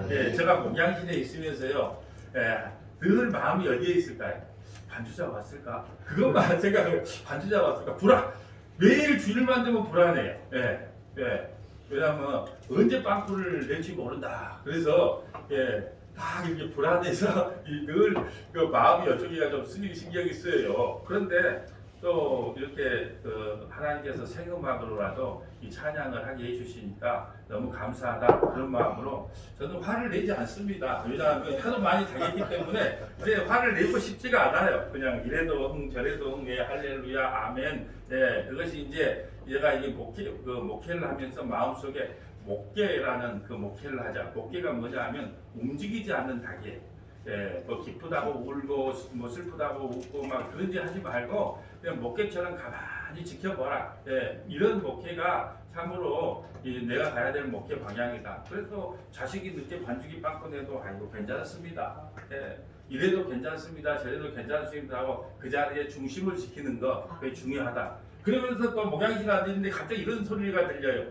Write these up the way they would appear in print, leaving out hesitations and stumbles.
예, 제가 목양실에 있으면서요, 늘 마음이 어디에 있을까요? 반주자 왔을까? 그것만 생각을, 반주자 왔을까? 매일 주일만 되면 불안해요. 왜냐하면 언제 빵꾸를 낼지 모른다. 그래서 딱 이렇게 불안해서 늘 그 마음이 어쩌기가 좀 신경이 쓰여요. 그런데 또 이렇게 하나님께서 생음악으로라도 이 찬양을 하게 해주시니까 너무 감사하다 그런 마음으로 저는 화를 내지 않습니다. 왜냐하면 하도 많이 당했기 때문에 이제 화를 내고 싶지가 않아요. 그냥 이래도 저래도 할렐루야 아멘. 그것이 이제 얘가 이게 목회를 하면서 마음속에 목회라는 그 목회를 하자. 목회가 뭐냐 하면 움직이지 않는 닭이에요. 뭐 기쁘다고 울고 뭐 슬프다고 웃고 막 그런 짓 하지 말고 그냥 목회처럼 가만히 지켜보라. 이런 목회가 참으로 내가 가야 될 목회 방향이다. 그래서 자식이 늦게 반죽이 빵꾸 내도 아이고 괜찮습니다. 이래도 괜찮습니다. 저래도 괜찮습니다 하고 그 자리에 중심을 지키는 거 그게 중요하다. 그러면서 또 목양실 앉았는데 갑자기 이런 소리가 들려요.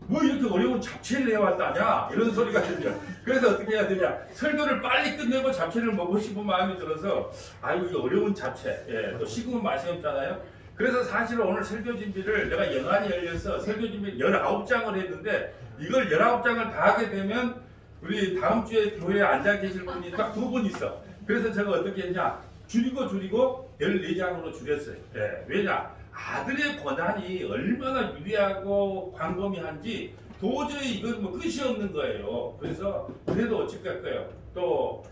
뭐 이렇게 어려운 잡채를 해왔다냐 이런 소리가 들려. 그래서 어떻게 해야 되냐, 설교를 빨리 끝내고 잡채를 먹고 싶은 마음이 들어서 아유 이 어려운 잡채, 또 식으면 맛이 없잖아요. 그래서 사실 오늘 설교 준비를 내가 연안이 열려서 설교 준비 19장을 했는데 이걸 19장을 다 하게 되면 우리 다음 주에 교회에 앉아 계실 분이 딱 2분 있어. 그래서 제가 어떻게 했냐, 줄이고 14장으로 줄였어요. 왜냐, 아들의 권한이 얼마나 유리하고 광범위한지 도저히 이건 뭐 끝이 없는 거예요. 그래서 그래도 어찌할까요? 또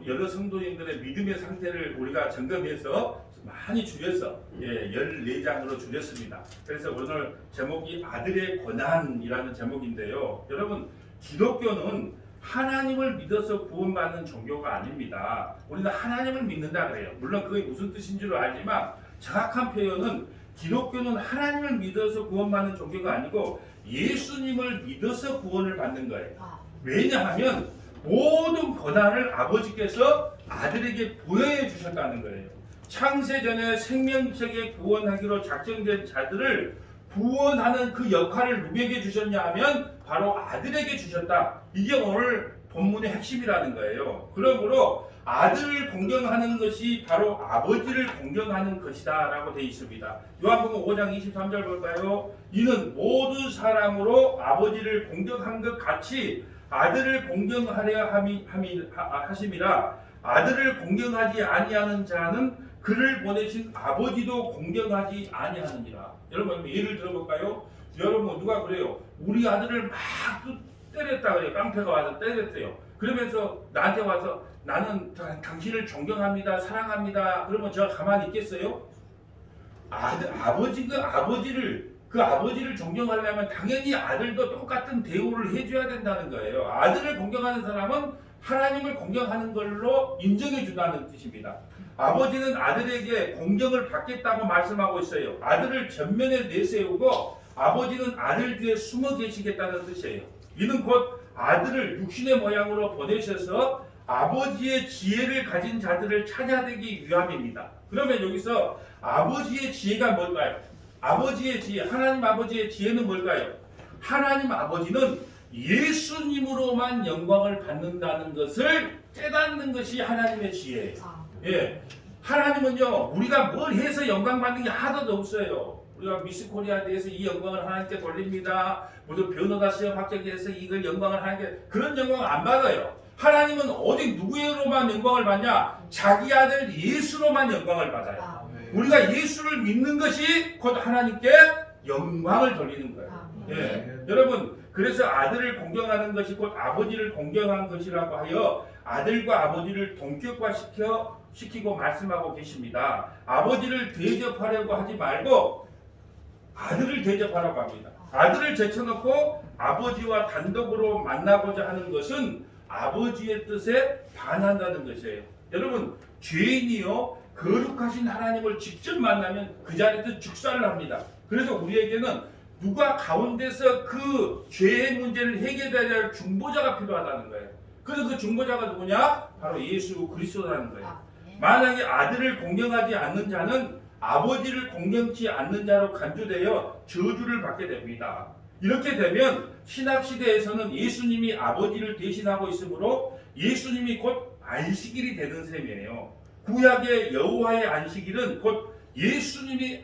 여러 성도님들의 믿음의 상태를 우리가 점검해서 많이 줄여서 14장으로 줄였습니다. 그래서 오늘 제목이 아들의 권한이라는 제목인데요. 여러분, 기독교는 하나님을 믿어서 구원받는 종교가 아닙니다. 우리는 하나님을 믿는다 그래요. 물론 그게 무슨 뜻인 줄 알지만 정확한 표현은 기독교는 하나님을 믿어서 구원받는 종교가 아니고 예수님을 믿어서 구원을 받는 거예요. 왜냐하면 모든 권한을 아버지께서 아들에게 부여해 주셨다는 거예요. 창세전에 생명책에 구원하기로 작정된 자들을 구원하는 그 역할을 누구에게 주셨냐 하면 바로 아들에게 주셨다. 이게 오늘 본문의 핵심이라는 거예요. 그러므로 아들을 공경하는 것이 바로 아버지를 공경하는 것이다 라고 되어 있습니다. 요한복음 5장 23절 볼까요? 이는 모든 사람으로 아버지를 공경한 것 같이 아들을 공경하려 하심이라. 아들을 공경하지 아니하는 자는 그를 보내신 아버지도 공경하지 아니하느니라. 여러분 예를 들어볼까요? 여러분 누가 그래요? 우리 아들을 막 때렸다 그래요. 깡패가 와서 때렸대요. 그러면서 나한테 와서 나는 당신을 존경합니다, 사랑합니다. 그러면 제가 가만히 있겠어요? 아버지를 존경하려면 당연히 아들도 똑같은 대우를 해줘야 된다는 거예요. 아들을 공경하는 사람은 하나님을 공경하는 걸로 인정해 준다는 뜻입니다. 아버지는 아들에게 공경을 받겠다고 말씀하고 있어요. 아들을 전면에 내세우고 아버지는 아들 뒤에 숨어 계시겠다는 뜻이에요. 이는 곧 아들을 육신의 모양으로 보내셔서 아버지의 지혜를 가진 자들을 찾아내기 위함입니다. 그러면 여기서 아버지의 지혜가 뭘까요? 아버지의 지혜, 하나님 아버지의 지혜는 뭘까요? 하나님 아버지는 예수님으로만 영광을 받는다는 것을 깨닫는 것이 하나님의 지혜예요. 하나님은요, 우리가 뭘 해서 영광 받는 게 하나도 없어요. 우리가 미스 코리아에 대해서 이 영광을 하나님께 돌립니다. 무슨 변호사 시험 합격에 대해서 이걸 영광을 하나님께, 그런 영광을 안 받아요. 하나님은 오직 누구로만 영광을 받냐? 자기 아들 예수로만 영광을 받아요. 우리가 예수를 믿는 것이 곧 하나님께 영광을 돌리는 거예요. 여러분, 그래서 아들을 공경하는 것이 곧 아버지를 공경한 것이라고 하여 아들과 아버지를 동격화시키고 말씀하고 계십니다. 아버지를 대접하려고 하지 말고 아들을 대접하라고 합니다. 아들을 제쳐놓고 아버지와 단독으로 만나고자 하는 것은 아버지의 뜻에 반한다는 것이에요. 여러분, 죄인이요 거룩하신 하나님을 직접 만나면 그 자리에서 축사를 합니다. 그래서 우리에게는 누가 가운데서 그 죄의 문제를 해결해야 할 중보자가 필요하다는 거예요. 그래서 그 중보자가 누구냐? 바로 예수 그리스도라는 거예요. 만약에 아들을 공경하지 않는 자는 아버지를 공경치 않는 자로 간주되어 저주를 받게 됩니다. 이렇게 되면 신학시대에서는 예수님이 아버지를 대신하고 있으므로 예수님이 곧 안식일이 되는 셈이에요. 구약의 여호와의 안식일은 곧 예수님의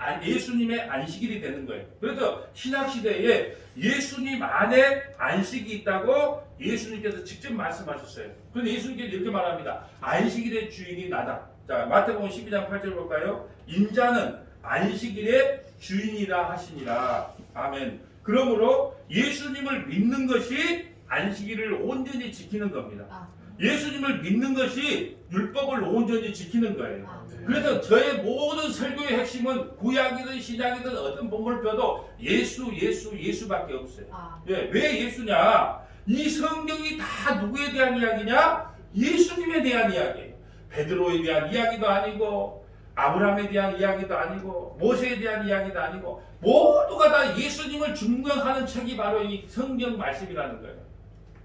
안식일이 되는 거예요. 그래서 신학시대에 예수님 안에 안식이 있다고 예수님께서 직접 말씀하셨어요. 그런데 예수님께서 이렇게 말합니다. 안식일의 주인이 나다. 자, 마태복음 12장 8절 볼까요? 인자는 안식일의 주인이라 하시니라. 아멘. 그러므로 예수님을 믿는 것이 안식일을 온전히 지키는 겁니다. 예수님을 믿는 것이 율법을 온전히 지키는 거예요. 그래서 저의 모든 설교의 핵심은 구약이든 신약이든 어떤 본문을 펴도 예수밖에 없어요. 예, 왜 예수냐? 이 성경이 다 누구에 대한 이야기냐? 예수님에 대한 이야기예요. 베드로에 대한 이야기도 아니고 아브라함에 대한 이야기도 아니고 모세에 대한 이야기도 아니고 모두가 다 예수님을 증명하는 책이 바로 이 성경 말씀이라는 거예요.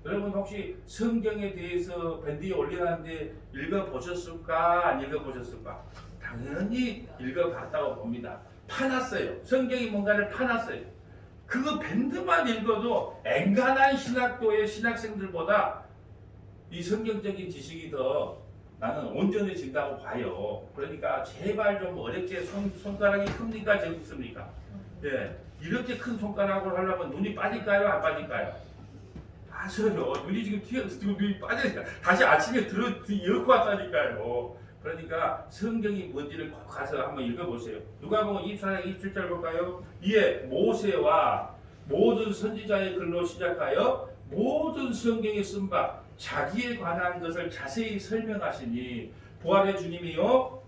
여러분 혹시 성경에 대해서 밴드에 올려놨는데 읽어보셨을까? 안 읽어보셨을까? 당연히 읽어봤다고 봅니다. 파놨어요. 성경이 뭔가를 파놨어요. 그 밴드만 읽어도 엔간한 신학교의 신학생들보다 이 성경적인 지식이 더 나는 온전해진다고 봐요. 그러니까 제발 좀 어렵게 손가락이 큽니까? 적습니까? 예, 이렇게 큰 손가락으로 하려면 눈이 빠질까요? 안 빠질까요? 맞아요. 눈이 지금 눈이 빠져요. 다시 아침에 열고 왔다니까요. 그러니까 성경이 뭔지를 꼭 가서 한번 읽어보세요. 누가복음 24장 27절 볼까요? 이에 모세와 모든 선지자의 글로 시작하여 모든 성경에 쓴 바 자기에 관한 것을 자세히 설명하시니 부활의 주님이요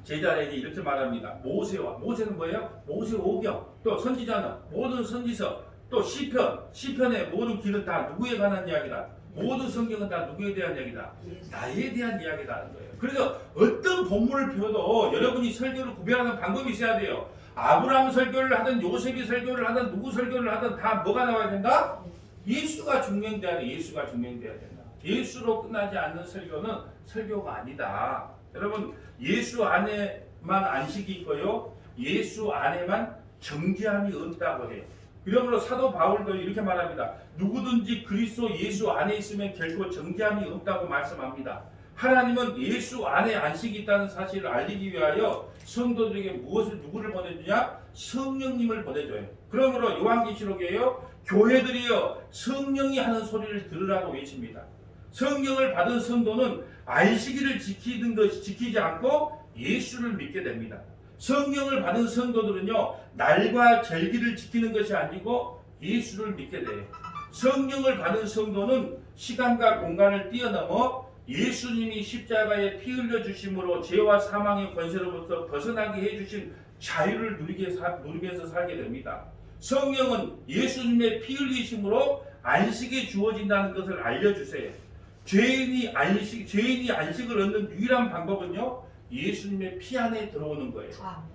제자에게 이렇게 말합니다. 모세는 뭐예요? 모세오경. 또 선지자는 모든 선지서. 또 시편의 모든 길은 다 누구에 관한 이야기다. 모든 성경은 다 누구에 대한 이야기다. 나에 대한 이야기다는 거예요. 그래서 어떤 본문을 펴도 여러분이 설교를 구별하는 방법이 있어야 돼요. 아브라함 설교를 하든 요셉이 설교를 하든 누구 설교를 하든 다 뭐가 나와야 된다? 예수가 증명돼야 돼. 예수가 증명돼야 된다. 예수로 끝나지 않는 설교는 설교가 아니다. 여러분 예수 안에만 안식이 있고요. 예수 안에만 정죄함이 없다고 해요. 그러므로 사도 바울도 이렇게 말합니다. 누구든지 그리스도 예수 안에 있으면 결코 정죄함이 없다고 말씀합니다. 하나님은 예수 안에 안식이 있다는 사실을 알리기 위하여 성도들에게 누구를 보내주냐? 성령님을 보내줘요. 그러므로 요한계시록에요. 교회들이여 성령이 하는 소리를 들으라고 외칩니다. 성령을 받은 성도는 안식일을 지키지 않고 예수를 믿게 됩니다. 성령을 받은 성도들은요, 날과 절기를 지키는 것이 아니고 예수를 믿게 돼요. 성령을 받은 성도는 시간과 공간을 뛰어넘어 예수님이 십자가에 피 흘려 주심으로 죄와 사망의 권세로부터 벗어나게 해주신 자유를 누리면서 살게 됩니다. 성령은 예수님의 피 흘리심으로 안식이 주어진다는 것을 알려주세요. 죄인이 안식을 얻는 유일한 방법은요, 예수님의 피 안에 들어오는 거예요.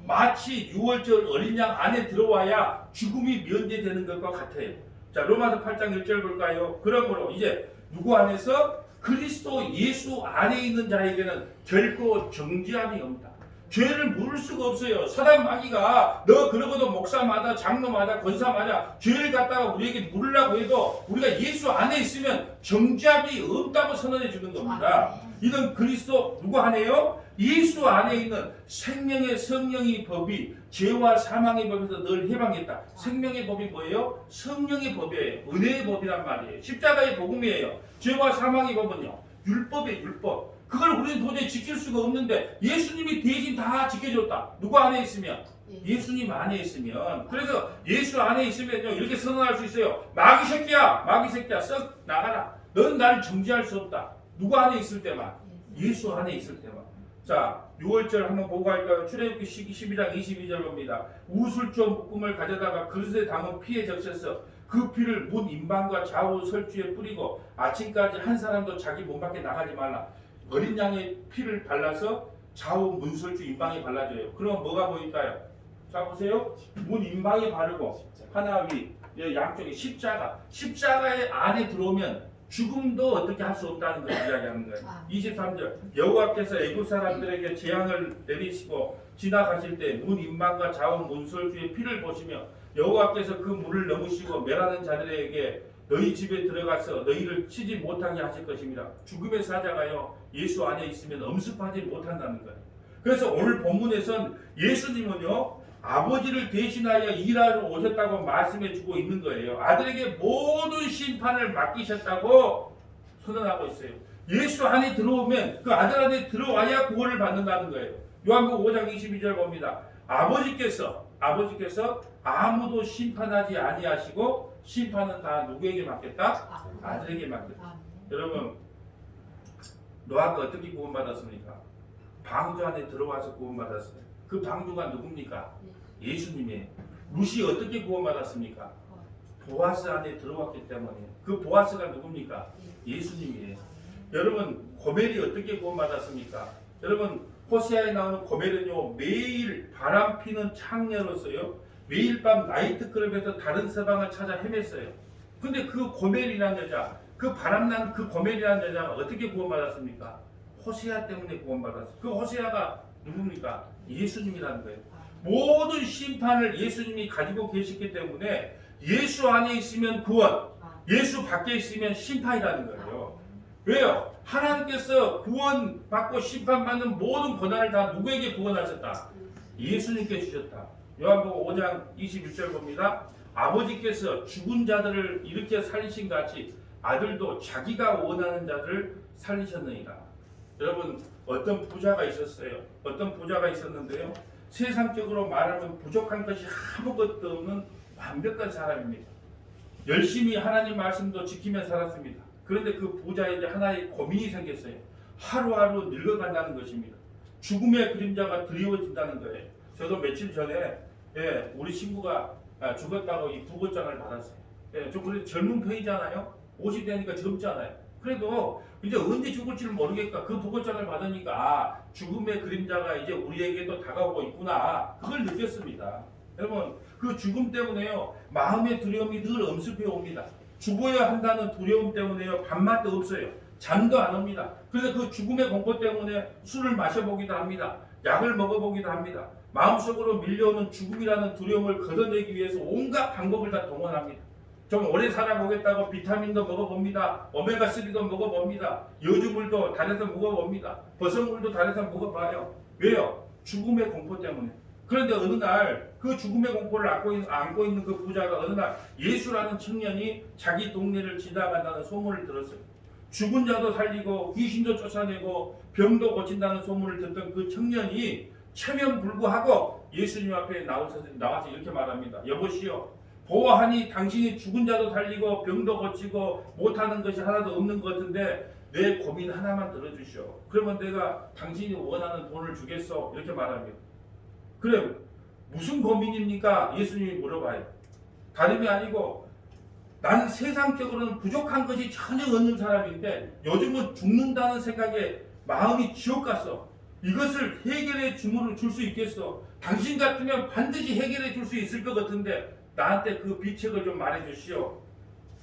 마치 6월절 어린 양 안에 들어와야 죽음이 면제되는 것과 같아요. 자, 로마서 8장 1절 볼까요? 그러므로 이제 누구 안에서? 그리스도 예수 안에 있는 자에게는 결코 정죄함이 없다. 죄를 물을 수가 없어요. 사단 마귀가 너 그러고도 목사마다 장로마다 권사마다 죄를 갖다가 우리에게 물으려고 해도 우리가 예수 안에 있으면 정죄함이 없다고 선언해 주는 겁니다. 이는 그리스도 누구 안에요? 예수 안에 있는 생명의 성령의 법이 죄와 사망의 법에서 늘 해방했다. 생명의 법이 뭐예요? 성령의 법이에요. 은혜의 법이란 말이에요. 십자가의 복음이에요. 죄와 사망의 법은요, 율법이에요. 율법. 그걸 우리는 도저히 지킬 수가 없는데 예수님이 대신 다 지켜줬다. 누구 안에 있으면? 예수님 안에 있으면. 그래서 예수 안에 있으면요, 이렇게 선언할 수 있어요. 마귀 새끼야 썩 나가라. 넌 나를 정죄할 수 없다. 누구 안에 있을 때만? 예수 안에 있을 때만. 자, 6월절 한번 보고 갈까요? 출애굽기 12장 22절 봅니다. 우슬조 묶음을 가져다가 그릇에 담은 피에 적셔서 그 피를 문 임방과 좌우 설주에 뿌리고 아침까지 한 사람도 자기 몸 밖에 나가지 말라. 어린 양의 피를 발라서 좌우 문설주 임방에 발라줘요. 그러면 뭐가 보일까요? 자, 보세요. 문 임방에 바르고 하나 위 양쪽에 십자가의 안에 들어오면 죽음도 어떻게 할 수 없다는 걸 이야기하는 거예요. 23절 여호와께서 애굽 사람들에게 재앙을 내리시고 지나가실 때 문 임방과 좌우 문설주의 피를 보시며 여호와께서 그 물을 넘으시고 멸하는 자들에게 너희 집에 들어가서 너희를 치지 못하게 하실 것입니다. 죽음의 사자가요 예수 안에 있으면 엄습하지 못한다는 거예요. 그래서 오늘 본문에선 예수님은요 아버지를 대신하여 일하러 오셨다고 말씀해 주고 있는 거예요. 아들에게 모든 심판을 맡기셨다고 선언하고 있어요. 예수 안에 들어오면 그 아들 안에 들어와야 구원을 받는다는 거예요. 요한복음 5장 22절 봅니다. 아버지께서 아무도 심판하지 아니하시고 심판은 다 누구에게 맡겼다? 아들에게 맡겼다. 여러분 노아가 어떻게 구원받았습니까? 방주 안에 들어와서 구원받았어요. 그 방주가 누굽니까? 예수님이에요. 룻이 어떻게 구원받았습니까? 보아스 안에 들어왔기 때문에. 그 보아스가 누굽니까? 예수님이에요. 여러분 고멜이 어떻게 구원받았습니까? 여러분 호세아에 나오는 고멜은요 매일 바람 피는 창녀로서요 매일 밤 나이트클럽에서 다른 서방을 찾아 헤맸어요. 근데 그 고멜이라는 여자, 그 바람난 그 고멜이라는 여자가 어떻게 구원받았습니까? 호세아 때문에 구원받았어요. 그 호세아가 누굽니까? 예수님이라는 거예요. 모든 심판을 예수님이 가지고 계시기 때문에 예수 안에 있으면 구원, 예수 밖에 있으면 심판이라는 거예요. 왜요? 하나님께서 구원받고 심판받는 모든 권한을 다 누구에게 구원하셨다? 예수님께 주셨다. 요한복음 5장 21절 봅니다. 아버지께서 죽은 자들을 일으켜 살리신 같이 아들도 자기가 원하는 자들을 살리셨느니라. 여러분 어떤 부자가 있었어요. 어떤 부자가 있었는데요. 세상적으로 말하면 부족한 것이 아무것도 없는 완벽한 사람입니다. 열심히 하나님 말씀도 지키며 살았습니다. 그런데 그 부자에게 하나의 고민이 생겼어요. 하루하루 늙어간다는 것입니다. 죽음의 그림자가 드리워진다는 거예요. 저도 며칠 전에 우리 친구가 죽었다고 이 부고장을 받았어요. 좀 그래도 젊은 편이잖아요. 50 되니까 젊잖아요. 그래도 이제 언제 죽을지를 모르겠다. 그 부고장을 받으니까 죽음의 그림자가 이제 우리에게도 다가오고 있구나. 그걸 느꼈습니다. 여러분 그 죽음 때문에요 마음의 두려움이 늘 엄습해 옵니다. 죽어야 한다는 두려움 때문에요 밥맛도 없어요. 잠도 안 옵니다. 그래서 그 죽음의 공포 때문에 술을 마셔보기도 합니다. 약을 먹어보기도 합니다. 마음속으로 밀려오는 죽음이라는 두려움을 걷어내기 위해서 온갖 방법을 다 동원합니다. 좀 오래 살아보겠다고 비타민도 먹어봅니다. 오메가3도 먹어봅니다. 여주물도 달에서 먹어봅니다. 버섯물도 달에서 먹어봐요. 왜요? 죽음의 공포 때문에. 그런데 어느 날 그 죽음의 공포를 안고 있는 그 부자가 어느 날 예수라는 청년이 자기 동네를 지나간다는 소문을 들었어요. 죽은 자도 살리고 귀신도 쫓아내고 병도 고친다는 소문을 듣던 그 청년이 체면불구하고 예수님 앞에 나와서 이렇게 말합니다. 여보시오, 보아하니 당신이 죽은 자도 살리고 병도 고치고 못하는 것이 하나도 없는 것 같은데 내 고민 하나만 들어주시오. 그러면 내가 당신이 원하는 돈을 주겠소. 이렇게 말합니다. 그래 무슨 고민입니까? 예수님이 물어봐요. 다름이 아니고 나는 세상적으로는 부족한 것이 전혀 없는 사람인데 요즘은 죽는다는 생각에 마음이 지옥 갔어. 이것을 해결해 줄 수 있겠어. 당신 같으면 반드시 해결해 줄 수 있을 것 같은데 나한테 그 비책을 좀 말해 주시오.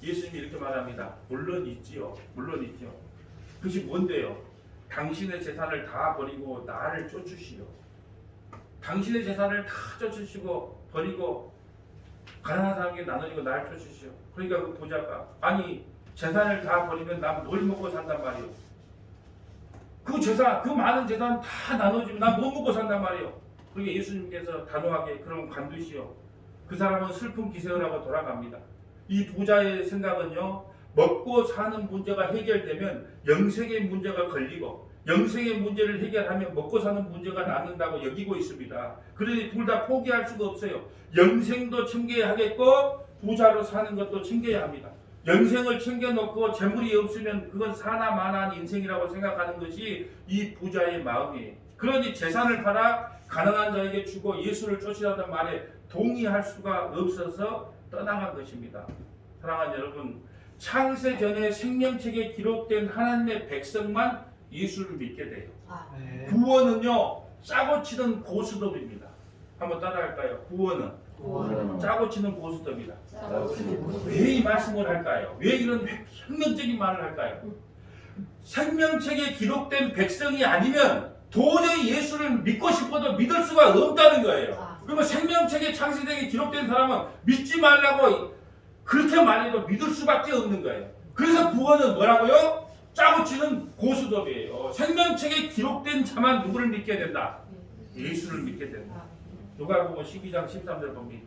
예수님이 이렇게 말합니다. 물론 있지요. 물론 있죠. 그것이 뭔데요? 당신의 재산을 다 버리고 나를 쫓으시오. 당신의 재산을 다 쫓으시고 버리고 가난한 사람에게 나눠주고 나를 쫓으시오. 그러니까 그 부자가 아니 재산을 다 버리면 난 뭘 먹고 산단 말이오. 그 재산, 그 많은 재산 다 나눠주면 난 뭐 먹고 산단 말이오. 그러니까 예수님께서 단호하게 그럼 관두시오. 그 사람은 슬픈 기색을 하고 돌아갑니다. 이 부자의 생각은요, 먹고 사는 문제가 해결되면 영생의 문제가 걸리고 영생의 문제를 해결하면 먹고 사는 문제가 남는다고 여기고 있습니다. 그러니 둘 다 포기할 수가 없어요. 영생도 챙겨야 하겠고 부자로 사는 것도 챙겨야 합니다. 영생을 챙겨놓고 재물이 없으면 그건 사나 마나한 인생이라고 생각하는 것이 이 부자의 마음이에요. 그러니 재산을 팔아 가난한 자에게 주고 예수를 쫓으라는 말에 동의할 수가 없어서 떠나간 것입니다. 사랑하는 여러분, 창세 전에 생명책에 기록된 하나님의 백성만 예수를 믿게 돼요. 구원은요 짜고 치는 고스톱입니다. 한번 따라할까요? 구원은 짜고 치는 고스톱이다. 왜 이 말씀을 할까요? 왜 이런 혁명적인 말을 할까요? 생명책에 기록된 백성이 아니면 도저히 예수를 믿고 싶어도 믿을 수가 없다는 거예요. 그러면 생명책에 창세기에 기록된 사람은 믿지 말라고 그렇게 말해도 믿을 수밖에 없는 거예요. 그래서 구원은 뭐라고요? 짜고 치는 고스톱이에요. 생명책에 기록된 자만 누구를 믿게 된다? 예수를 믿게 된다. 누가복음 12장 13절 봅니다.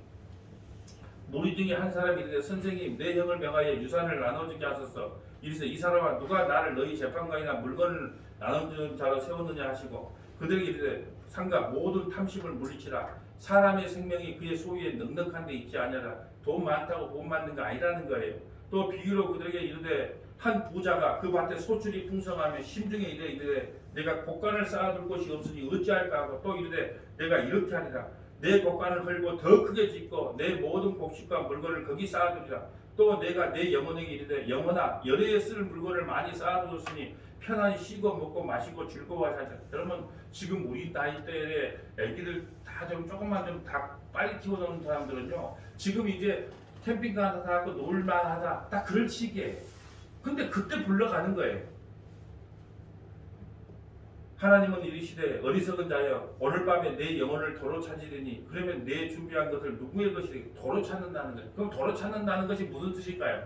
무리 중에 한 사람이 이르되 선생님 내 형을 명하여 유산을 나눠주게 하소서. 이르되 이 사람아 누가 나를 너희 재판관이나 물건을 나눠주는 자로 세웠느냐 하시고 그들에게 이르되 상가 모든 탐심을 물리치라. 사람의 생명이 그의 소유에 넉넉한 데 있지 아니하라. 돈 많다고 복 받는 거 아니라는 거예요. 또 비유로 그들에게 이르되 한 부자가 그 밭에 소출이 풍성하며 심중에 이르되 내가 곡간을 쌓아둘 곳이 없으니 어찌할까 하고 또 이르되 내가 이렇게 하리라. 내 곡간을 헐고 더 크게 짓고 내 모든 곡식과 물건을 거기 쌓아두리라. 또 내가 내 영혼에게 이르되 영혼아 열애에 쓸 물건을 많이 쌓아두었으니 편안히 쉬고 먹고 마시고 즐거워하자. 여러분 지금 우리 나이 때에 애기들 다 좀 조금만 좀 다 빨리 키워놓는 사람들은요 지금 이제 캠핑카 하나 사갖고 놀만하다 딱 그럴 시기에 근데 그때 불러가는 거예요. 하나님은 이르시되 어리석은 자여 오늘 밤에 내 영혼을 도로 찾으리니 그러면 내 준비한 것을 누구의 것이지 도로 찾는다는 거예요. 그럼 도로 찾는다는 것이 무슨 뜻일까요?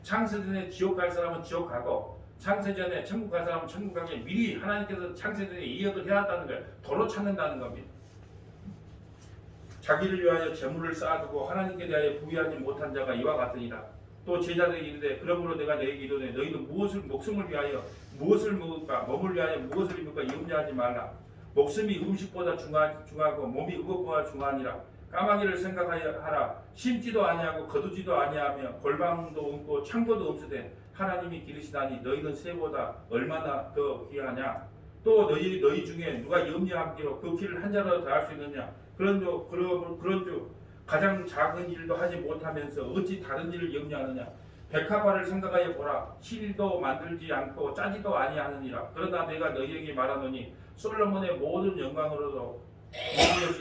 창세전에 지옥 갈 사람은 지옥 가고 창세전에 천국 갈 사람은 천국 가게 미리 하나님께서 창세전에 예언을 해왔다는 거예요. 도로 찾는다는 겁니다. 자기를 위하여 재물을 쌓아두고 하나님께 대하여 부유하지 못한 자가 이와 같으니라. 또 제자들이 이르되 그러므로 내가 너희에게 이르되 너희는 무엇을 목숨을 위하여 무엇을 먹을까 몸을 위하여 무엇을 입을까 염려하지 말라. 목숨이 음식보다 중하고 몸이 의복보다 중하니라. 까마귀를 생각하여 하라. 심지도 아니하고 거두지도 아니하며 골방도 없고 창고도 없으되 하나님이 기르시다니 너희는 새보다 얼마나 더 귀하냐. 또 너희 중에 누가 염려함기로 그 길을 한 자라도 더 할 수 있느냐. 그런즉 가장 작은 일도 하지 못하면서 어찌 다른 일을 염려하느냐. 백합화를 생각하여 보라. 실도 만들지 않고 짜지도 아니하느니라. 그러나 내가 너희에게 말하노니 솔로몬의 모든 영광으로도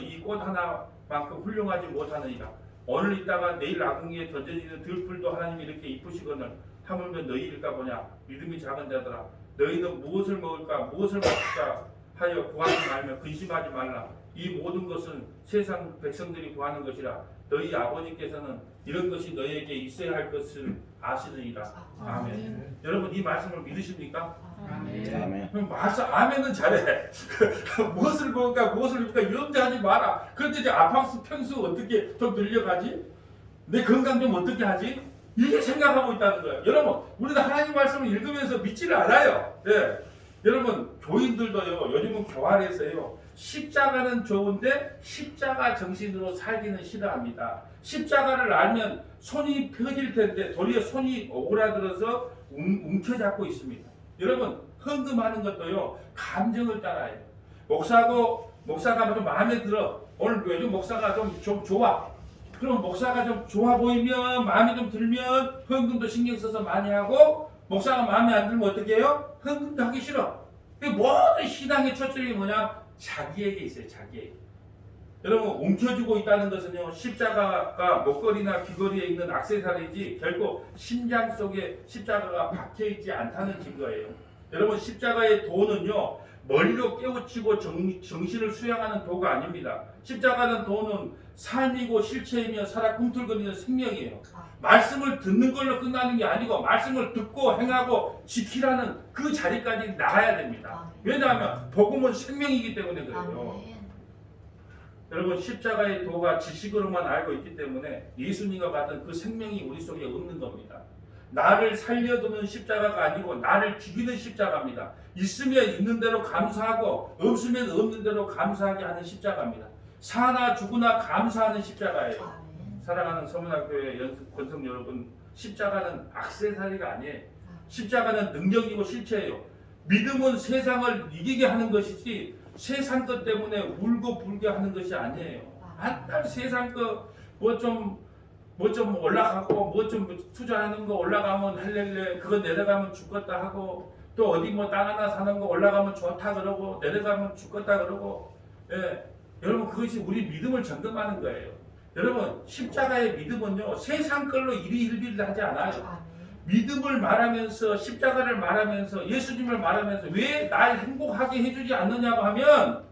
이 꽃 하나만큼 훌륭하지 못하느니라. 오늘 있다가 내일 아궁이에 던져지는 들풀도 하나님이 이렇게 이쁘시거늘 하물며 너희일까 보냐. 믿음이 작은 자들아 너희는 무엇을 먹을까 무엇을 마실까 하여 구하지 말며 근심하지 말라. 이 모든 것은 세상 백성들이 구하는 것이라. 너희 아버지께서는 이런 것이 너희에게 있어야 할 것을 아시느니라. 아멘. 여러분 이 말씀을 믿으십니까? 아멘. 그럼 말씀 아멘은 잘해. 무엇을 먹을까 무엇을 입을까 염려하지 마라. 그런데 이제 아팡스 평수 어떻게 좀 늘려가지? 내 건강 좀 어떻게 하지? 이게 생각하고 있다는 거예요. 여러분 우리는 하나님 말씀을 읽으면서 믿지를 않아요. 네. 여러분 교인들도요 요즘은 교활해서요 십자가는 좋은데 십자가 정신으로 살기는 싫어합니다. 십자가를 알면 손이 펴질 텐데 도리어 손이 오그라들어서 움켜잡고 있습니다. 여러분 헌금하는 것도요 감정을 따라해요. 목사가 좀 마음에 들어. 오늘 요즘 목사가 좀 좋아. 그럼 목사가 좀 좋아 보이면 마음에 좀 들면 헌금도 신경 써서 많이 하고 목사가 마음에 안 들면 어떻게 해요? 헌금도 하기 싫어. 모든 신앙의 초점이 뭐냐? 자기에게 있어요. 자기에게. 여러분 움켜쥐고 있다는 것은요 십자가가 목걸이나 귀걸이에 있는 액세서리지 결코 심장 속에 십자가가 박혀있지 않다는 증거예요. 여러분 십자가의 도는요 머리로 깨우치고 정신을 수양하는 도가 아닙니다. 십자가는 도는 삶이고 실체이며 살아 꿈틀거리는 생명이에요. 말씀을 듣는 걸로 끝나는 게 아니고 말씀을 듣고 행하고 지키라는 그 자리까지 나가야 됩니다. 왜냐하면 복음은 생명이기 때문에 그래요. 여러분 십자가의 도가 지식으로만 알고 있기 때문에 예수님과 같은 그 생명이 우리 속에 없는 겁니다. 나를 살려두는 십자가가 아니고 나를 죽이는 십자가입니다. 있으면 있는 대로 감사하고 없으면 없는 대로 감사하게 하는 십자가입니다. 사나 죽으나 감사하는 십자가예요. 사랑하는 서문학교의 권성 여러분, 십자가는 액세서리가 아니에요. 십자가는 능력이고 실체예요. 믿음은 세상을 이기게 하는 것이지 세상 것 때문에 울고 불게 하는 것이 아니에요. 맨날 세상 거 뭐 좀 올라가고 뭐 좀 투자하는 거 올라가면 할렐레 그거 내려가면 죽겠다 하고 또 어디 뭐 땅 하나 사는 거 올라가면 좋다 그러고 내려가면 죽겠다 그러고 여러분 그것이 우리 믿음을 점검하는 거예요. 여러분 십자가의 믿음은요 세상 걸로 일희일비를 하지 않아요. 믿음을 말하면서 십자가를 말하면서 예수님을 말하면서 왜 날 행복하게 해주지 않느냐고 하면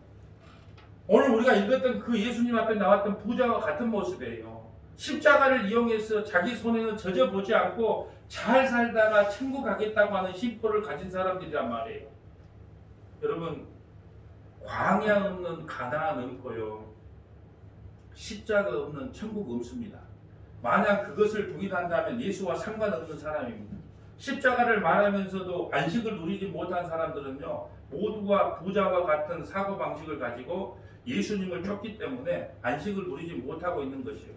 오늘 우리가 읽었던 그 예수님 앞에 나왔던 부자와 같은 모습이에요. 십자가를 이용해서 자기 손에는 젖어보지 않고 잘 살다가 천국 가겠다고 하는 심보를 가진 사람들이란 말이에요. 여러분, 광야 없는 가나안 없고요, 십자가 없는 천국 없습니다. 만약 그것을 부인한다면 예수와 상관없는 사람입니다. 십자가를 말하면서도 안식을 누리지 못한 사람들은요, 모두가 부자와 같은 사고방식을 가지고 예수님을 쫓기 때문에 안식을 누리지 못하고 있는 것이에요.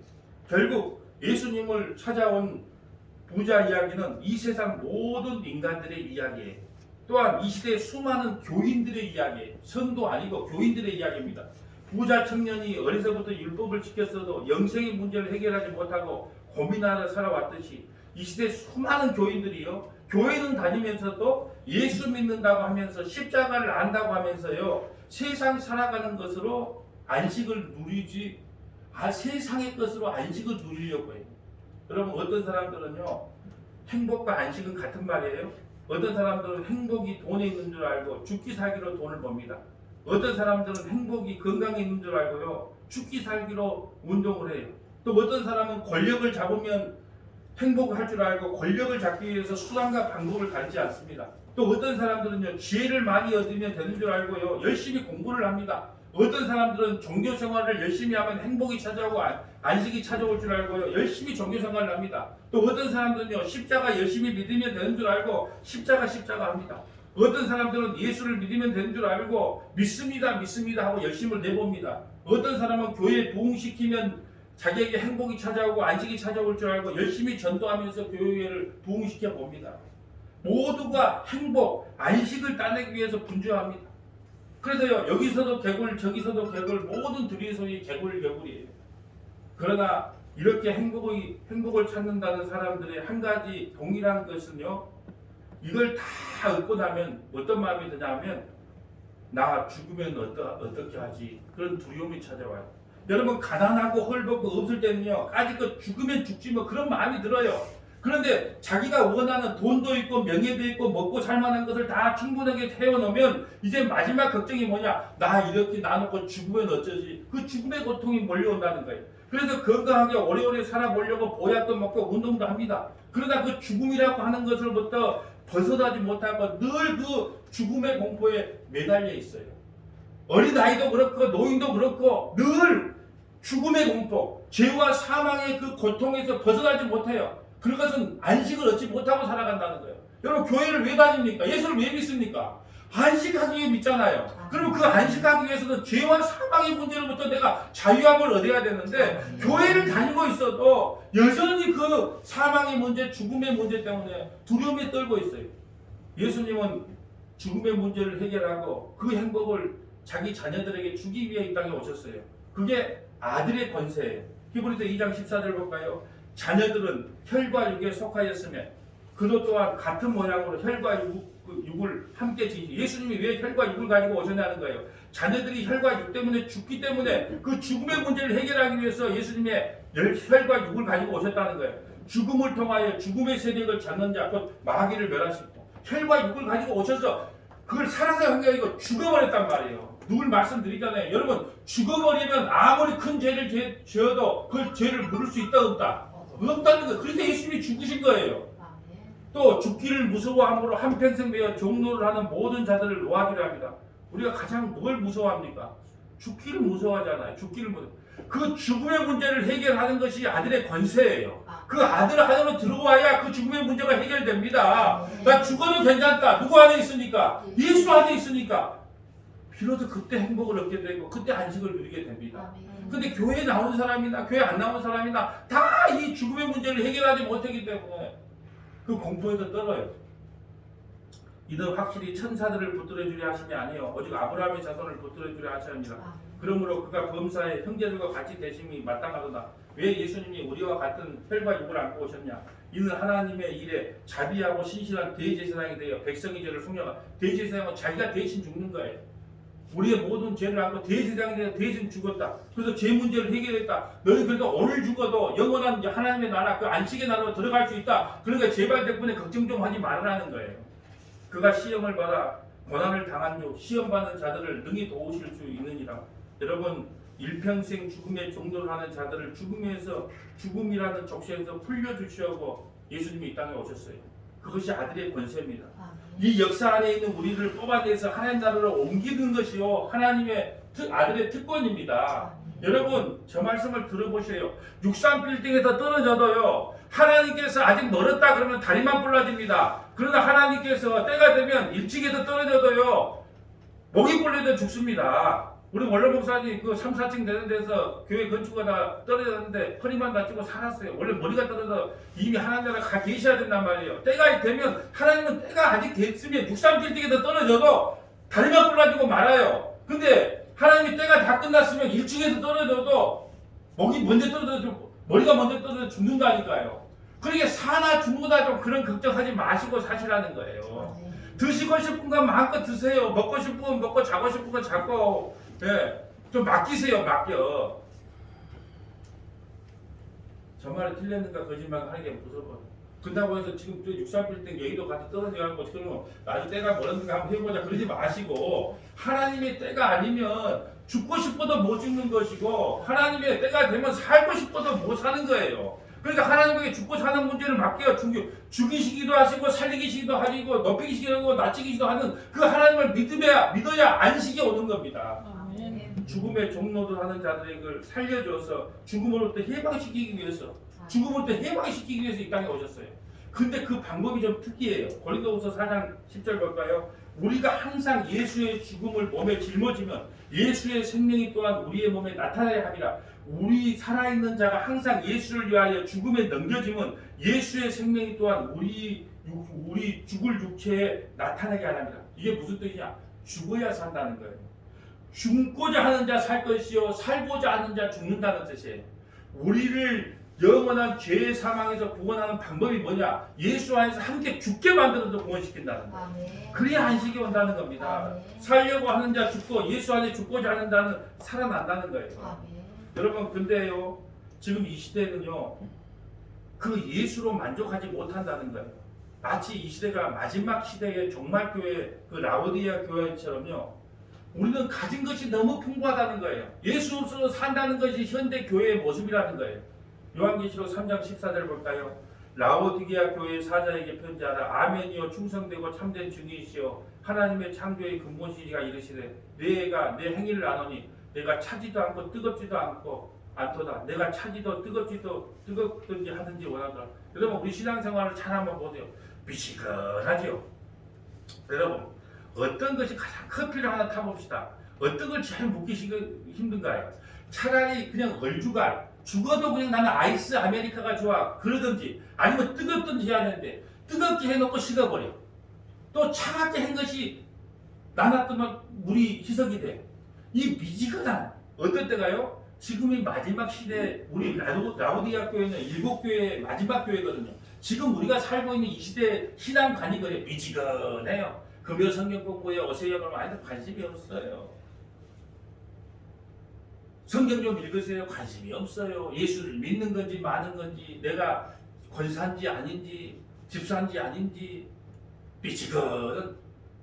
결국 예수님을 찾아온 부자 이야기는 이 세상 모든 인간들의 이야기예요. 또한 이 시대의 수많은 교인들의 이야기예요. 성도 아니고 교인들의 이야기입니다. 부자 청년이 어려서부터 율법을 지켰어도 영생의 문제를 해결하지 못하고 고민하며 살아왔듯이 이 시대 수많은 교인들이요, 교회는 다니면서도 예수 믿는다고 하면서 십자가를 안다고 하면서요, 세상 살아가는 것으로 안식을 누리지, 세상의 것으로 안식을 누리려고 해요. 여러분, 어떤 사람들은요, 행복과 안식은 같은 말이에요. 어떤 사람들은 행복이 돈에 있는 줄 알고 죽기 살기로 돈을 법니다. 어떤 사람들은 행복이 건강에 있는 줄 알고요, 죽기 살기로 운동을 해요. 또 어떤 사람은 권력을 잡으면 행복할 줄 알고 권력을 잡기 위해서 수단과 방법을 가리지 않습니다. 또 어떤 사람들은요, 지혜를 많이 얻으면 되는 줄 알고요, 열심히 공부를 합니다. 어떤 사람들은 종교 생활을 열심히 하면 행복이 찾아오고 안식이 찾아올 줄 알고요, 열심히 종교 생활을 합니다. 또 어떤 사람들은요, 십자가 열심히 믿으면 되는 줄 알고 십자가 합니다. 어떤 사람들은 예수를 믿으면 되는 줄 알고 믿습니다 하고 열심을 내봅니다. 어떤 사람은 교회에 부흥시키면 자기에게 행복이 찾아오고 안식이 찾아올 줄 알고 열심히 전도하면서 교회를 부흥시켜 봅니다. 모두가 행복, 안식을 따내기 위해서 분주합니다. 그래서요, 여기서도 개굴, 저기서도 개굴, 모든 둘이서의 개굴이에요. 그러나 이렇게 행복을 찾는다는 사람들의 한 가지 동일한 것은요, 이걸 다 얻고 나면 어떤 마음이 드냐면, 나 죽으면 어떻게 하지? 그런 두려움이 찾아와요. 여러분, 가난하고 헐벗고 없을 때는요, 아직껏 죽으면 죽지 뭐 그런 마음이 들어요. 그런데 자기가 원하는 돈도 있고 명예도 있고 먹고 살만한 것을 다 충분하게 채워놓으면 이제 마지막 걱정이 뭐냐? 나 이렇게 나놓고 죽으면 어쩌지? 그 죽음의 고통이 몰려온다는 거예요. 그래서 건강하게 오래오래 살아보려고 보약도 먹고 운동도 합니다. 그러다 그 죽음이라고 하는 것을부터 벗어나지 못하고 늘 그 죽음의 공포에 매달려 있어요. 어린아이도 그렇고 노인도 그렇고 늘 죽음의 공포, 죄와 사망의 그 고통에서 벗어나지 못해요. 그것은 안식을 얻지 못하고 살아간다는 거예요. 여러분, 교회를 왜 다닙니까? 예수를 왜 믿습니까? 안식하기 위해 믿잖아요. 그럼 그 안식하기 위해서는 죄와 사망의 문제로부터 내가 자유함을 얻어야 되는데, 교회를 다니고 있어도 여전히 그 사망의 문제, 죽음의 문제 때문에 두려움에 떨고 있어요. 예수님은 죽음의 문제를 해결하고 그 행복을 자기 자녀들에게 주기 위해 이 땅에 오셨어요. 그게 아들의 권세예요. 히브리서 2장 14절 볼까요? 자녀들은 혈과 육에 속하였으며 그도 또한 같은 모양으로 혈과 육을 함께 지니시. 예수님이 왜 혈과 육을 가지고 오셨냐는 거예요. 자녀들이 혈과 육 때문에 죽기 때문에 그 죽음의 문제를 해결하기 위해서 예수님의 혈과 육을 가지고 오셨다는 거예요. 죽음을 통하여 죽음의 세력을 잡는 자, 곧 마귀를 멸하시고, 혈과 육을 가지고 오셔서 그걸 살아서 한 게 아니고 죽어버렸단 말이에요. 누굴 말씀드리잖아요. 여러분, 죽어버리면 아무리 큰 죄를 지어도 그 죄를 물을 수 있다 없다? 없다는 거예요. 그래서 예수님이 죽으신 거예요. 또 죽기를 무서워함으로 한평생 매어 종노를 하는 모든 자들을 놓아주려 합니다. 우리가 가장 뭘 무서워합니까? 죽기를 무서워하잖아요. 그 죽음의 문제를 해결하는 것이 아들의 권세예요. 그 아들 안으로 들어와야 그 죽음의 문제가 해결됩니다. 나 죽어도 괜찮다. 누구 안에 있으니까? 예수 안에 있으니까. 비로소 그때 행복을 얻게 되고 그때 안식을 누리게 됩니다. 근데 교회에 나오는 사람이나 교회 안 나오는 사람이나 다 이 죽음의 문제를 해결하지 못하기 때문에 그 공포에서 떨어요. 이는 확실히 천사들을 붙들어주려 하심이 아니요 오직 아브라함의 자손을 붙들어주려 하시느니라. 그러므로 그가 범사에 형제들과 같이 되심이 마땅하도다. 왜 예수님이 우리와 같은 혈과 육을 안고 오셨냐? 이는 하나님의 일에 자비하고 신실한 대제사장이 되어 백성의 죄를 속량한. 대제사장은 자기가 대신 죽는 거예요. 우리의 모든 죄를 안고 대제사장이 되어 대신 죽었다. 그래서 죄 문제를 해결했다. 너희 그래도 오늘 죽어도 영원한 하나님의 나라, 그 안식의 나라로 들어갈 수 있다. 그러니까 제발 덕분에 걱정 좀 하지 말라는 거예요. 그가 시험을 받아 고난을 당한 후 시험받는 자들을 능히 도우실 수 있느니라. 여러분 일평생 죽음의 종노를 하는 자들을 죽음이라는 족쇄에서 풀려주시려고 예수님이 이 땅에 오셨어요. 그것이 아들의 권세입니다. 이 역사 안에 있는 우리를 뽑아내서 하나님 나라로 옮기는 것이요 하나님의 아들의 특권입니다. 여러분 저 말씀을 들어보세요. 63빌딩에서 떨어져도요 하나님께서 아직 멀었다 그러면 다리만 불러집니다. 그러나 하나님께서 때가 되면 1층에서 떨어져도요 목이 불려도 죽습니다. 우리 원로 목사님 그 3, 4층 되는 데서 교회 건축하다 떨어졌는데 허리만 다치고 살았어요. 원래 머리가 떨어져 이미 하나님 나라 가 계셔야 된단 말이에요. 때가 되면 하나님은 때가 아직 됐으면 63빌딩에서 떨어져도 다리만 불러지고 말아요. 근데 하나님이 때가 다 끝났으면 1층에서 떨어져도 목이 먼저 떨어져 머리가 먼저 떨어져 죽는다니까요. 그러니까 사나 죽는다 좀 그런 걱정하지 마시고 사시라는 거예요. 드시고 싶은 건 마음껏 드세요. 먹고 싶은 건 먹고 자고 싶은 건 자고 좀 맡기세요. 맡겨. 저 말이 틀렸는가 거짓말 하는 게 무서워. 그렇다고 해서 지금 또 63빌딩 여의도 같이 떨어져가지고 그러면 나중에 때가 멀었는가 한번 해보자 그러지 마시고 하나님의 때가 아니면 죽고 싶어도 못 죽는 것이고 하나님의 때가 되면 살고 싶어도 못 사는 거예요. 그러니까 하나님에게 죽고 사는 문제를 맡겨요. 죽이시기도 하시고 살리시기도 하시고 높이시기도 하고 낮추기도 하는 그 하나님을 믿어야 안식이 오는 겁니다. 죽음의 종로를 하는 자들의 걸 살려줘서 죽음으로부터 해방시키기 위해서 이 땅에 오셨어요. 근데 그 방법이 좀 특이해요. 고린도후서 4장 10절 볼까요? 우리가 항상 예수의 죽음을 몸에 짊어지면 예수의 생명이 또한 우리의 몸에 나타나야 합니다. 우리 살아있는 자가 항상 예수를 위하여 죽음에 넘겨지면 예수의 생명이 또한 우리 죽을 육체에 나타나게 하랍니다. 이게 무슨 뜻이냐? 죽어야 산다는 거예요. 죽고자 하는 자 살 것이요 살고자 하는 자 죽는다는 뜻이에요. 우리를 영원한 죄의 사망에서 구원하는 방법이 뭐냐? 예수 안에서 함께 죽게 만들어서 구원시킨다는 거예요. 그래야 안식이 온다는 겁니다. 살려고 하는 자 죽고 예수 안에 죽고자 하는 자는 살아난다는 거예요. 여러분 근데요 지금 이 시대는요 그 예수로 만족하지 못한다는 거예요. 마치 이 시대가 마지막 시대의 종말교회 그 라오디아 교회처럼요 우리는 가진 것이 너무 풍부하다는 거예요. 예수 없이로 산다는 것이 현대 교회의 모습이라는 거예요. 요한계시록 3장 14절 볼까요? 라오디게아 교회의 사자에게 편지하라. 아멘이요 충성되고 참된 증인이시여 하나님의 창조의 근본시리가 이르시되 내가 내 행위를 아노니 내가 차지도 않고 뜨겁지도 않도다. 내가 차지도 뜨겁든지 하든지 원하더라. 여러분 우리 신앙생활을 잘 한번 보세요. 미지근하죠. 여러분 어떤 것이 가장 커피를 하나 타봅시다. 어떤 걸 제일 묵기시기 힘든가요? 차라리 그냥 얼주갈 죽어도 그냥 나는 아이스 아메리카가 좋아 그러든지 아니면 뜨겁든지 해야 되는데 뜨겁게 해놓고 식어버려. 또 차갑게 한 것이 나눴더만 물이 희석이 돼. 이 미지근한 어떤 때가요? 지금이 마지막 시대 우리 라오디아 교회는 일곱 교회의 마지막 교회거든요. 지금 우리가 살고 있는 이 시대 신앙관이 그래 미지근해요. 금요 성경 공부에 오세요 그러면 아이들 관심이 없어요. 성경 좀 읽으세요. 관심이 없어요. 예수를 믿는 건지 마는 건지 내가 권사인지 아닌지 집사인지 아닌지 미지근.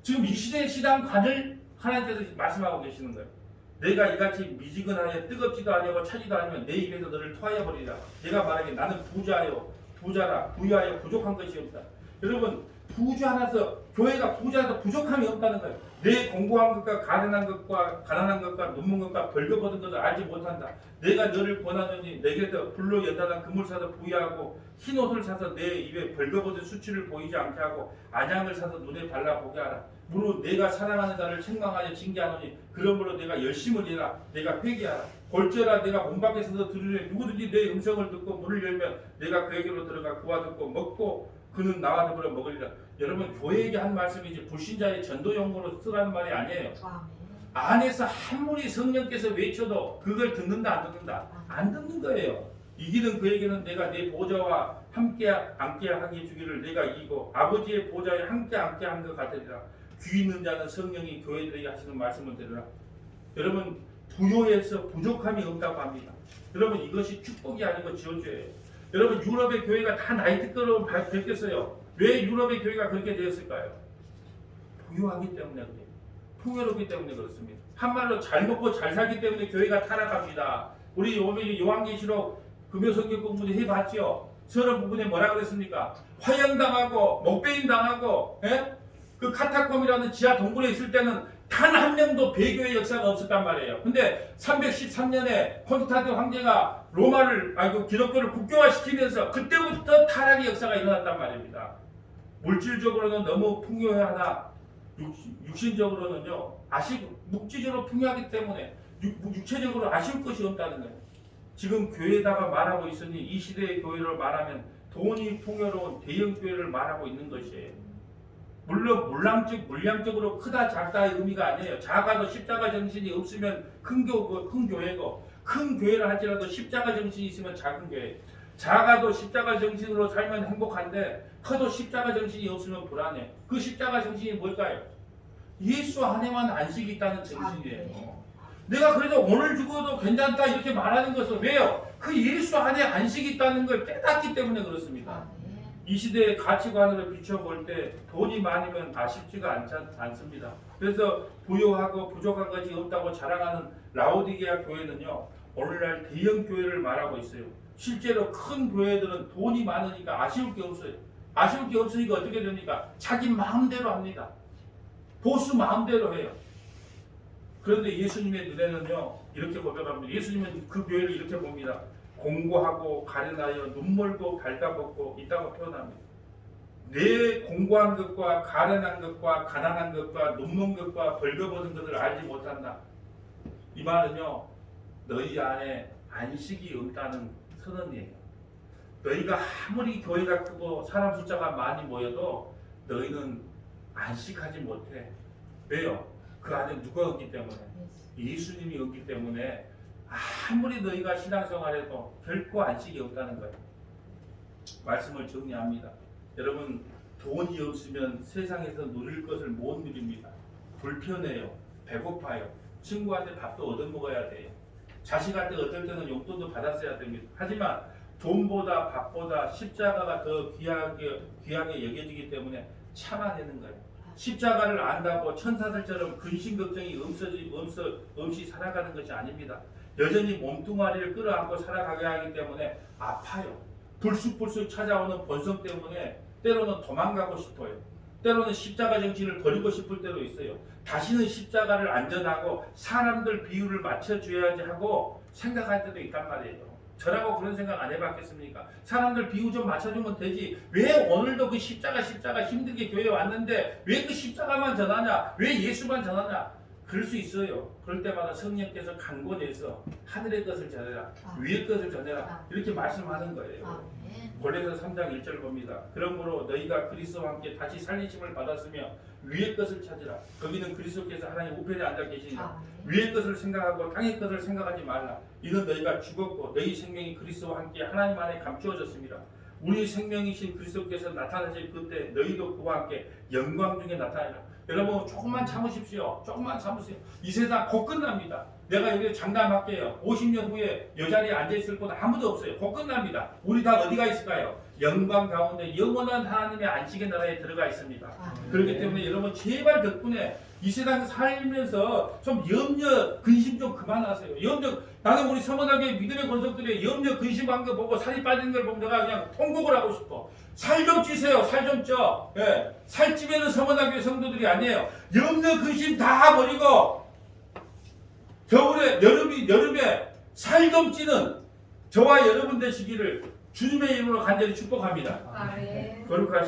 지금 이 시대의 신앙관을 하나님께서 말씀하고 계시는 거예요. 내가 이같이 미지근하여 뜨겁지도 아니하고 차지도 않으면 내 입에서 너를 토하여 버리라. 내가 말하기에 나는 부자라 부유하여 부족한 것이 없다. 여러분 부자라서 교회가 부자라서 부족함이 없다는 거예요. 내 공부한 것과 가난한 것과 눈먼 것과 벌거벗은 것을 알지 못한다. 내가 너를 권하더니 내게서 불로 연단한 금을 사서 부유하고 흰 옷을 사서 내 입에 벌거벗은 수치를 보이지 않게 하고 안양을 사서 눈에 발라보게 하라. 무릇 내가 사랑하는 자를 책망하여 징계하노니 그러므로 내가 열심을 해라. 내가 회개하라. 골절아 내가 문 밖에 서서 들으려 누구든지 내 음성을 듣고 문을 열면 내가 그에게로 들어가 그와 듣고 먹고 그는 나와 더불어 먹으리라. 여러분 교회에게 한 말씀이 이제 불신자의 전도용으로 쓰라는 말이 아니에요. 안에서 아무리 성령께서 외쳐도 그걸 듣는다 안 듣는다? 안 듣는 거예요. 이기는 그에게는 내가 내 보좌와 함께 앉게 하게 주기를 내가 이기고 아버지의 보좌에 함께 앉게 한 것 같으리라. 귀 있는 자는 성령이 교회들에게 하시는 말씀을 들으라. 여러분 부요해서 부족함이 없다고 합니다. 여러분 이것이 축복이 아니고 저주예요. 여러분 유럽의 교회가 다 나이트클럽을 베꼈어요. 왜 유럽의 교회가 그렇게 되었을까요? 부유하기 때문에 그래요. 풍요롭기 때문에 그렇습니다. 한말로 잘 먹고 잘 살기 때문에 교회가 타락합니다. 우리 요한계시록 금요성경 공부 해봤죠? 서로 부분에 뭐라 그랬습니까? 화형당하고 목베인 당하고 그 카타콤이라는 지하 동굴에 있을 때는 단 한 명도 배교의 역사가 없었단 말이에요. 근데 313년에 콘스탄틴 황제가 기독교를 국교화시키면서 그때부터 타락의 역사가 일어났단 말입니다. 물질적으로는 너무 풍요하나 육신적으로는요 묵지적으로 풍요하기 때문에 육체적으로 아쉬울 것이 없다는 거예요. 지금 교회에다가 말하고 있으니 이 시대의 교회를 말하면 돈이 풍요로운 대형 교회를 말하고 있는 것이에요. 물론 물량적으로 크다 작다의 의미가 아니에요. 작아도 십자가 정신이 없으면 큰 교회고, 큰 교회를 할지라도 십자가 정신이 있으면 작은 교회. 작아도 십자가 정신으로 살면 행복한데 커도 십자가 정신이 없으면 불안해. 그 십자가 정신이 뭘까요? 예수 안에만 안식이 있다는 정신이에요. 내가 그래서 오늘 죽어도 괜찮다 이렇게 말하는 것은 왜요? 그 예수 안에 안식이 있다는 걸 깨닫기 때문에 그렇습니다. 이 시대의 가치관으로 비춰볼 때 돈이 많으면 아쉽지가 않습니다. 그래서 부유하고 부족한 것이 없다고 자랑하는 라오디게아 교회는요 오늘날 대형 교회를 말하고 있어요. 실제로 큰 교회들은 돈이 많으니까 아쉬울 게 없어요. 아쉬울 게 없으니까 어떻게 됩니까? 자기 마음대로 합니다. 보수 마음대로 해요. 그런데 예수님의 눈에는요 이렇게 고백합니다. 예수님은 그 교회를 이렇게 봅니다. 공고하고 가련하여 눈멀고 발가벗고 있다고 표현합니다. 내 공고한 것과 가련한 것과 가난한 것과 눈먼 것과 벌거벗은 것을 알지 못한다. 이 말은요 너희 안에 안식이 없다는 선언이에요. 너희가 아무리 교회가 크고 사람 숫자가 많이 모여도 너희는 안식하지 못해. 왜요? 그 안에 누가 없기 때문에 예수님이 없기 때문에 아무리 너희가 신앙생활해도 결코 안식이 없다는 거예요. 말씀을 정리합니다. 여러분 돈이 없으면 세상에서 누릴 것을 못 누립니다. 불편해요. 배고파요. 친구한테 밥도 얻어먹어야 돼요. 자식한테 어떨 때는 용돈도 받았어야 됩니다. 하지만 돈보다 밥보다 십자가가 더 귀하게 여겨지기 때문에 참아내는 거예요. 십자가를 안다고 천사들처럼 근심 걱정이 없이 살아가는 것이 아닙니다. 여전히 몸뚱아리를 끌어안고 살아가게 하기 때문에 아파요. 불쑥불쑥 찾아오는 본성 때문에 때로는 도망가고 싶어요. 때로는 십자가 정신을 버리고 싶을 때도 있어요. 다시는 십자가를 안전하고 사람들 비율을 맞춰줘야지 하고 생각할 때도 있단 말이에요. 저라고 그런 생각 안 해봤겠습니까? 사람들 비유 좀 맞춰주면 되지. 왜 오늘도 그 십자가 힘들게 교회에 왔는데 왜 그 십자가만 전하냐? 왜 예수만 전하냐? 그럴 수 있어요. 그럴 때마다 성령께서 간구내서 하늘의 것을 전해라, 위의 것을 전해라 이렇게 말씀하는 거예요. 골로새 3장 1절 봅니다. 그러므로 너희가 그리스도와 함께 다시 살리심을 받았으며 위의 것을 찾으라. 거기는 그리스도께서 하나님 우편에 앉아 계시니라. 위의 것을 생각하고 땅의 것을 생각하지 말라. 이는 너희가 죽었고 너희 생명이 그리스도와 함께 하나님 안에 감추어졌습니다. 우리 생명이신 그리스도께서 나타나실 그때 너희도 그와 함께 영광 중에 나타나리라. 여러분 조금만 참으십시오. 조금만 참으세요. 이 세상 곧 끝납니다. 내가 여기 장담할게요. 50년 후에 이 자리에 앉아있을 곳 아무도 없어요. 곧 끝납니다. 우리 다 어디가 있을까요? 영광 가운데 영원한 하나님의 안식의 나라에 들어가 있습니다. 그렇기 때문에 여러분 제발 덕분에 이 세상에 살면서 좀 염려 근심 좀 그만하세요. 나는 우리 서문학의 믿음의 권속들의 염려 근심한 거 보고 살이 빠지는 걸 보면 내가 그냥 통곡을 하고 싶어. 살 좀 찌세요. 살 좀 쪄. 살찌면은 서문학의 성도들이 아니에요. 염려 근심 다 버리고 여름에 살 좀 찌는 저와 여러분 되시기를 주님의 이름으로 간절히 축복합니다. 거룩하신